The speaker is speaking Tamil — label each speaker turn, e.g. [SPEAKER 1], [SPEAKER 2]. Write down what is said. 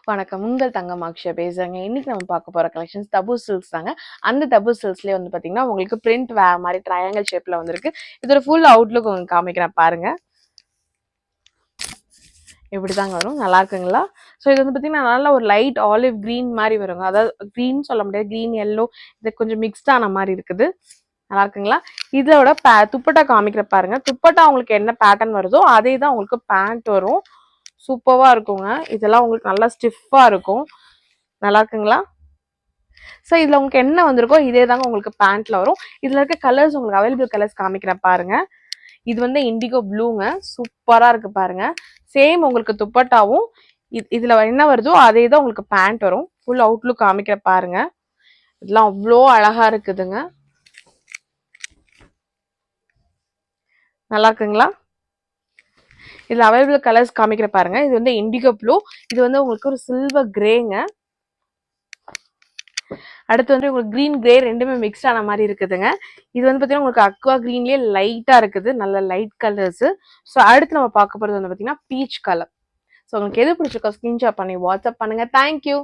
[SPEAKER 1] வணக்கம். உங்கள் தங்கம் அக்ஷயா பேசுறேங்க. இன்னைக்கு நம்ம பார்க்க போற கலெக்ஷன்ஸ் தபு சில்க்ஸ் தாங்க. அந்த தபு சில்க்ஸ்லயே வந்து பாத்தீங்கன்னா உங்களுக்கு பிரிண்ட் வேற மாதிரி ட்ரையாங்கிள் ஷேப்ல வந்திருக்கு. இதோட ஃபுல் அவுட்லுக் உங்களுக்கு காமிக்கிறேன் பாருங்க. இப்படிதாங்க வரும். நல்லா இருக்குங்களா? ஸோ இது வந்து பாத்தீங்கன்னா நல்ல ஒரு லைட் ஆலிவ் கிரீன் மாதிரி வருங்க. அதாவது கிரீன் சொல்ல முடியாது, கிரீன் எல்லோ இது கொஞ்சம் மிக்ஸ்ட் ஆன மாதிரி இருக்குது. நல்லா இருக்குங்களா? இதோட துப்பட்டா காமிக்கிற பாருங்க. துப்பட்டா உங்களுக்கு என்ன பேட்டர்ன் வருதோ அதே தான் உங்களுக்கு பேண்ட் வரும். சூப்பரா இருக்குங்க. இதெல்லாம் உங்களுக்கு நல்லா ஸ்டிஃபா இருக்கும். நல்லா இருக்குங்களா? ஸோ இதில் உங்களுக்கு என்ன வந்திருக்கோ இதே தாங்க உங்களுக்கு பேண்ட்ல வரும். இதில் இருக்க கலர்ஸ் உங்களுக்கு அவைலபிள் கலர்ஸ் காமிக்கிறேன் பாருங்க. இது வந்து இண்டிகோ ப்ளூங்க. சூப்பரா இருக்கு பாருங்க. சேம் உங்களுக்கு துப்பட்டாவும் இதுல என்ன வருதோ அதே தான் உங்களுக்கு பேண்ட் வரும். ஃபுல் அவுட்லுக் காமிக்கிற பாருங்க. இதெல்லாம் அவ்வளோ அழகா இருக்குதுங்க. நல்லா இருக்குங்களா? இதுல அவைலபிள் கலர்ஸ் காமிக்கிற பாருங்க. இது வந்து இண்டிகோ ப்ளூ, இது வந்து உங்களுக்கு ஒரு சில்வர் கிரேங்க. அடுத்து வந்து உங்களுக்கு கிரீன் கிரே ரெண்டுமே மிக்ஸ் ஆன மாதிரி இருக்குதுங்க. இது வந்து பார்த்தீங்கன்னா உங்களுக்கு அக்வா கிரீன்லேயே லைட்டாக இருக்குது, நல்ல லைட் கலர்ஸ். ஸோ அடுத்து நம்ம பார்க்க போகிறது வந்து பார்த்தீங்கன்னா பீச் கலர். ஸோ உங்களுக்கு எது பிடிச்சிருக்கோ ஸ்கிரீன்ஷாட் பண்ணி வாட்ஸ்அப் பண்ணுங்க. தேங்க்யூ.